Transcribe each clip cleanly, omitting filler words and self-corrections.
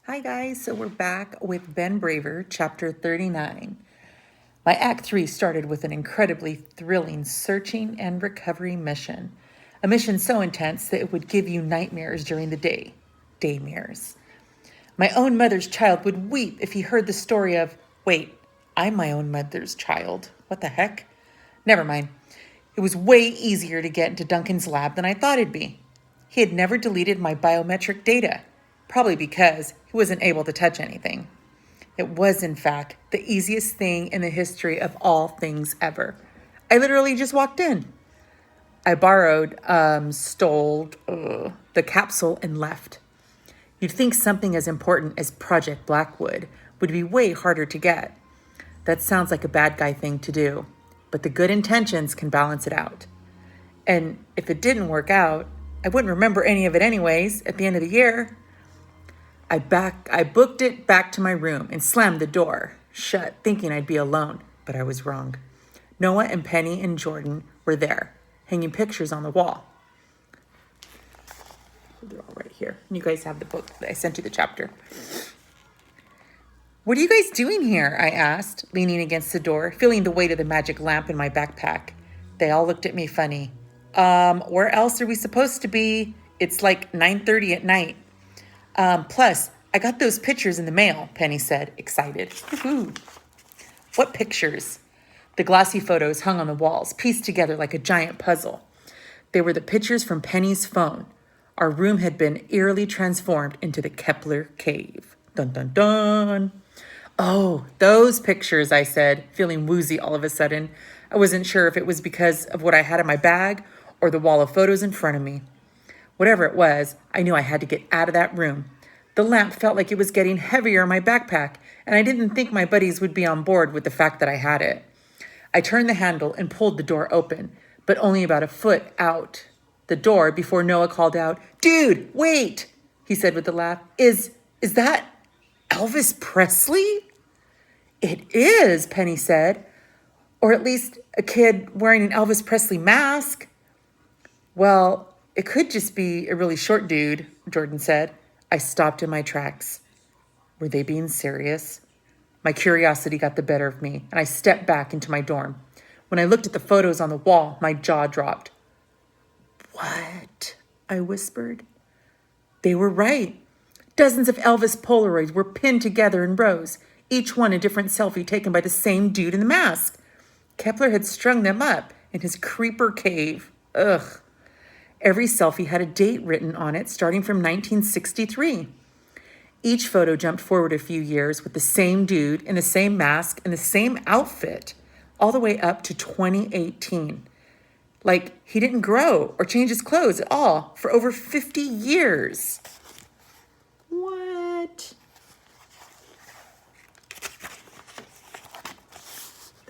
Hi guys, so we're back with Ben Braver, chapter 39. My Act 3 started with an incredibly thrilling searching and recovery mission. A mission so intense that it would give you nightmares during the day. Daymares. My own mother's child would weep if he heard the story of, wait, I'm my own mother's child. What the heck? Never mind. It was way easier to get into Duncan's lab than I thought it'd be. He had never deleted my biometric data, probably because he wasn't able to touch anything. It was, in fact, the easiest thing in the history of all things ever. I literally just walked in. I stole the capsule and left. You'd think something as important as Project Blackwood would be way harder to get. That sounds like a bad guy thing to do, but the good intentions can balance it out. And if it didn't work out, I wouldn't remember any of it anyways at the end of the year. I booked it back to my room and slammed the door shut, thinking I'd be alone, but I was wrong. Noah and Penny and Jordan were there, hanging pictures on the wall. They're all right here. You guys have the book. I sent you the chapter. What are you guys doing here? I asked, leaning against the door, feeling the weight of the magic lamp in my backpack. They all looked at me funny. Where else are we supposed to be? It's like 9:30 at night. Plus, I got those pictures in the mail, Penny said, excited. Woohoo. What pictures? The glossy photos hung on the walls, pieced together like a giant puzzle. They were the pictures from Penny's phone. Our room had been eerily transformed into the Kepler cave. Dun, dun, dun. Oh, those pictures, I said, feeling woozy all of a sudden. I wasn't sure if it was because of what I had in my bag or the wall of photos in front of me. Whatever it was, I knew I had to get out of that room. The lamp felt like it was getting heavier in my backpack, and I didn't think my buddies would be on board with the fact that I had it. I turned the handle and pulled the door open, but only about a foot out the door before Noah called out, "Dude, wait," he said with a laugh. Is that Elvis Presley? It is, Penny said. Or at least a kid wearing an Elvis Presley mask. Well, it could just be a really short dude, Jordan said. I stopped in my tracks. Were they being serious? My curiosity got the better of me, and I stepped back into my dorm. When I looked at the photos on the wall, my jaw dropped. What? I whispered. They were right. Dozens of Elvis Polaroids were pinned together in rows, each one a different selfie taken by the same dude in the mask. Kepler had strung them up in his creeper cave. Ugh. Every selfie had a date written on it starting from 1963. Each photo jumped forward a few years with the same dude in the same mask and the same outfit, all the way up to 2018. Like he didn't grow or change his clothes at all for over 50 years. What?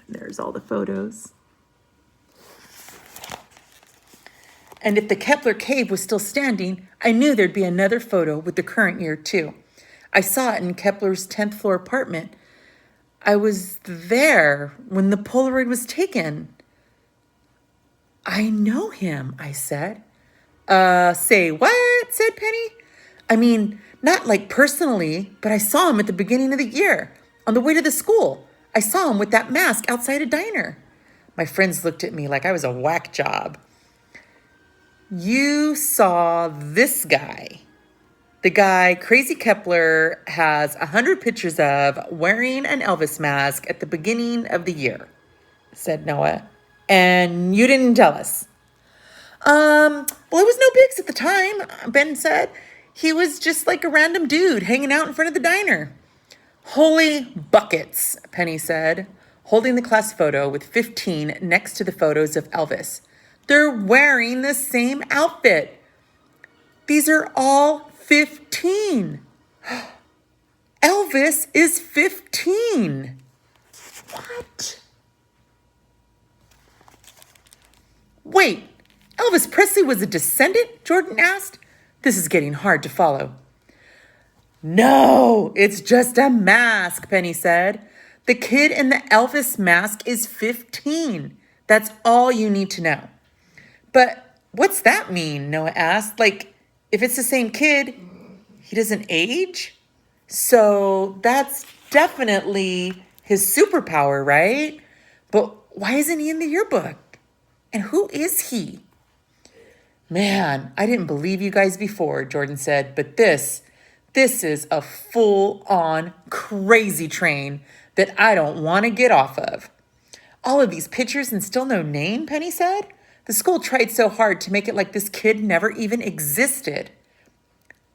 There's all the photos. And if the Kepler cave was still standing, I knew there'd be another photo with the current year too. I saw it in Kepler's 10th floor apartment. I was there when the Polaroid was taken. I know him, I said. Say what? Said Penny. I mean, not like personally, but I saw him at the beginning of the year, on the way to the school. I saw him with that mask outside a diner. My friends looked at me like I was a whack job. You saw this guy. The guy Crazy Kepler has 100 pictures of wearing an Elvis mask at the beginning of the year, said Noah. And you didn't tell us. Well, it was no bigs at the time, Ben said. He was just like a random dude hanging out in front of the diner. Holy buckets, Penny said, holding the class photo with 15 next to the photos of Elvis. They're wearing the same outfit. These are all 15. Elvis is 15. What? Wait, Elvis Presley was a descendant? Jordan asked. This is getting hard to follow. No, it's just a mask, Penny said. The kid in the Elvis mask is 15. That's all you need to know. But what's that mean? Noah asked. Like, if it's the same kid, he doesn't age? So that's definitely his superpower, right? But why isn't he in the yearbook? And who is he? Man, I didn't believe you guys before, Jordan said, but this is a full-on crazy train that I don't want to get off of. All of these pictures and still no name, Penny said. The school tried so hard to make it like this kid never even existed.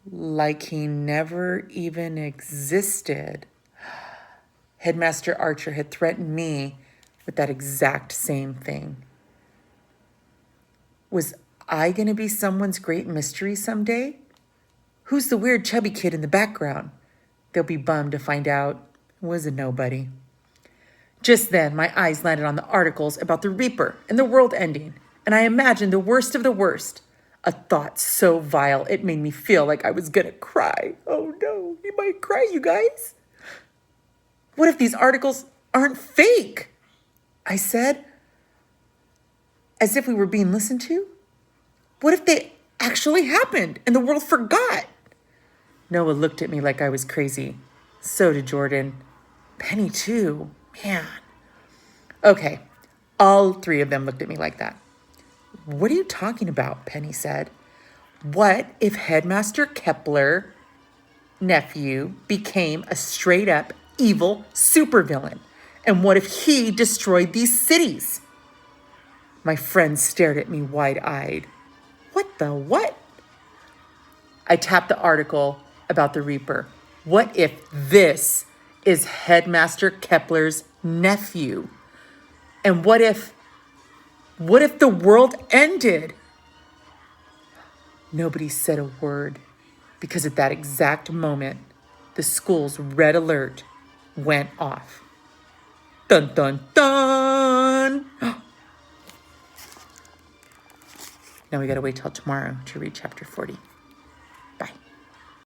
Like he never even existed. Headmaster Archer had threatened me with that exact same thing. Was I going to be someone's great mystery someday? Who's the weird chubby kid in the background? They'll be bummed to find out it was a nobody. Just then, my eyes landed on the articles about the Reaper and the world ending, and I imagined the worst of the worst. A thought so vile, it made me feel like I was gonna cry. Oh no, you might cry, you guys. What if these articles aren't fake? I said, as if we were being listened to. What if they actually happened and the world forgot? Noah looked at me like I was crazy. So did Jordan. Penny too. Man. Okay, all three of them looked at me like that. What are you talking about? Penny said. What if Headmaster Kepler, nephew, became a straight up evil supervillain? And what if he destroyed these cities? My friends stared at me wide-eyed. What the what? I tapped the article about the Reaper. What if this is Headmaster Kepler's nephew? And what if the world ended? Nobody said a word because at that exact moment, the school's red alert went off. Dun, dun, dun. Now we gotta wait till tomorrow to read chapter 40.